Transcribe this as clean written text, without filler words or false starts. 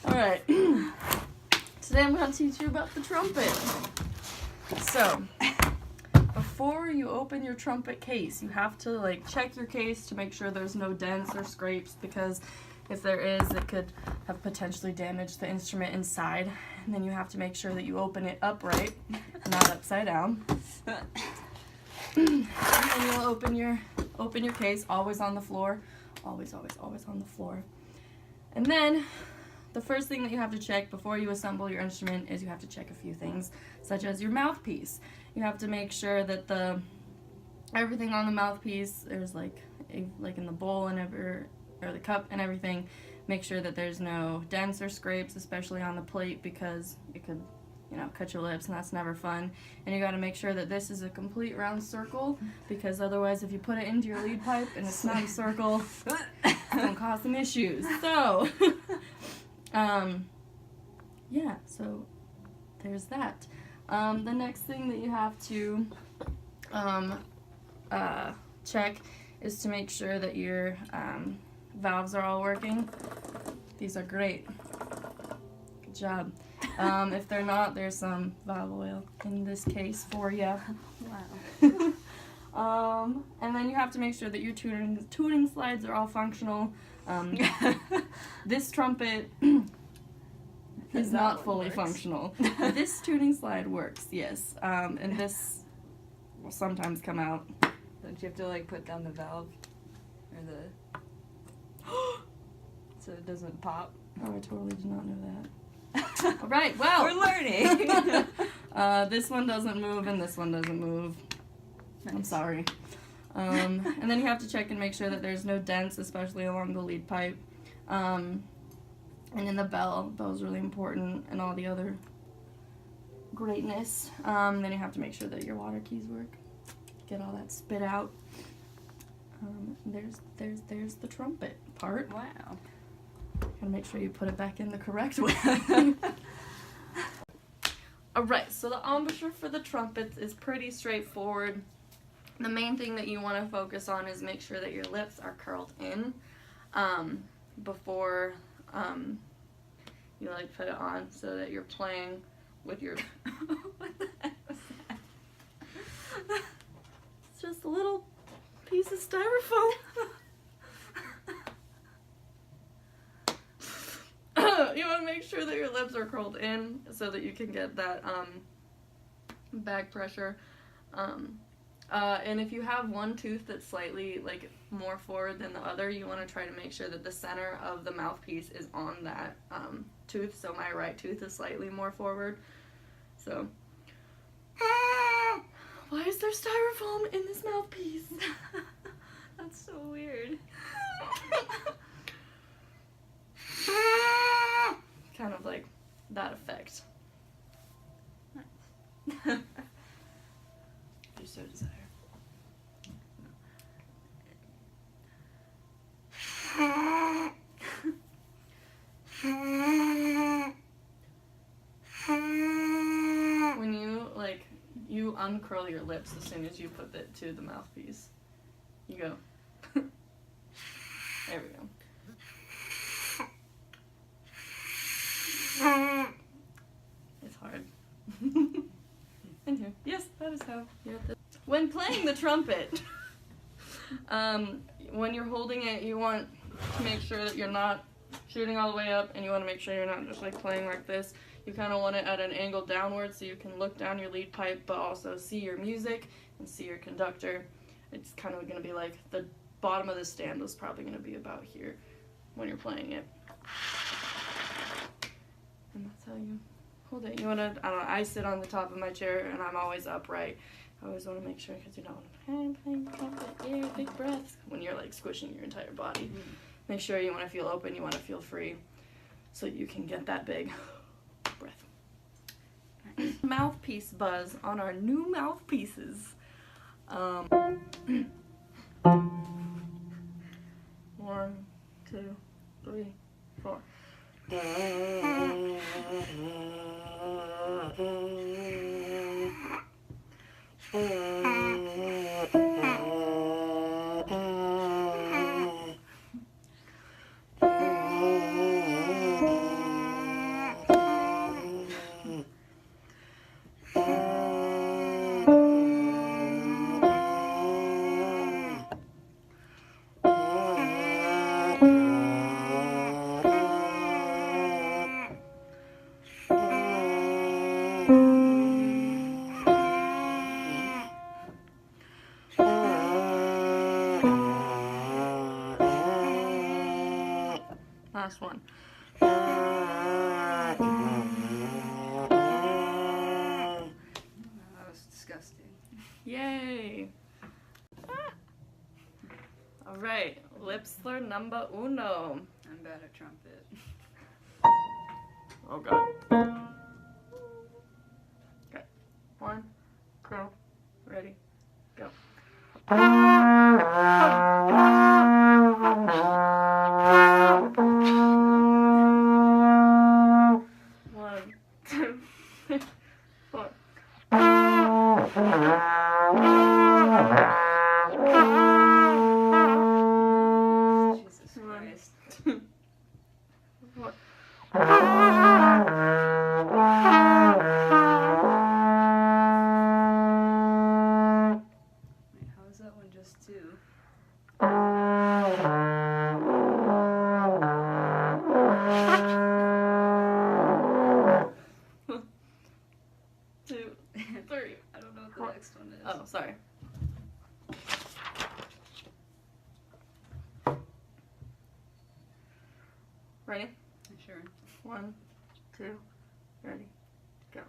Alright. Today I'm going to teach you about the trumpet. So, before you open your trumpet case, you have to check your case to make sure there's no dents or scrapes, because if there is, it could have potentially damaged the instrument inside. And then you have to make sure that you open it upright, not upside down. And you'll open your case, always on the floor. Always, always, always on the floor. And then the first thing that you have to check before you assemble your instrument is you have to check a few things, such as your mouthpiece. You have to make sure that everything on the mouthpiece, there's like in the bowl and or the cup and everything, make sure that there's no dents or scrapes, especially on the plate, because it could, cut your lips, and that's never fun. And you got to make sure that this is a complete round circle, because otherwise if you put it into your lead pipe and it's not a circle, it's going to cause some issues. So, yeah, so there's that. The next thing that you have to check is to make sure that your valves are all working. These are great. Good job. If they're not, there's some valve oil in this case for you. Wow. And then you have to make sure that your tuning slides are all functional. This trumpet is not fully functional. This tuning slide works, yes. And this will sometimes come out. Don't you have to put down the valve or so it doesn't pop? Oh, I totally did not know that. All right, well, we're learning. This one doesn't move and this one doesn't move. Nice. I'm sorry. And then you have to check and make sure that there's no dents, especially along the lead pipe. And in the bell. Bell's really important, and all the other greatness. Then you have to make sure that your water keys work. Get all that spit out. There's the trumpet part. Wow. Gotta make sure you put it back in the correct way. Alright, so the embouchure for the trumpets is pretty straightforward. The main thing that you want to focus on is make sure that your lips are curled in before you put it on, so that you're playing with your what the heck was that? It's just a little piece of styrofoam. You want to make sure that your lips are curled in so that you can get that back pressure. And if you have one tooth that's slightly more forward than the other, you want to try to make sure that the center of the mouthpiece is on that tooth. So my right tooth is slightly more forward. So, why is there styrofoam in this mouthpiece? That's so weird. Kind of like that effect. Nice. If you so desire. When you uncurl your lips as soon as you put it to the mouthpiece. You go. There we go. It's hard. Anywho, yes, that is how you have to. When playing the trumpet, when you're holding it, you want to make sure that you're not shooting all the way up, and you want to make sure you're not just playing like this. You kind of want it at an angle downward so you can look down your lead pipe, but also see your music and see your conductor. It's kind of going to be the bottom of the stand is probably going to be about here when you're playing it. And that's how you hold it. You want to, I sit on the top of my chair and I'm always upright. I always want to make sure, because I'm playing the trumpet, yeah, big breaths. When you're squishing your entire body. Make sure you want to feel open, you want to feel free, so you can get that big breath. Mouthpiece buzz on our new mouthpieces. 1, 2, 3, 4. last one. That was disgusting. Yay! All right, lip slur number uno. I'm bad at trumpet. Oh god. Okay, 1, 2, ready, go. One, two, three, 4. Jesus Christ. 2, 4. Wait, how is that one just 2? Two, 3. I don't know what the next one is. Oh, sorry. Ready? Sure. 1, 2, ready, go.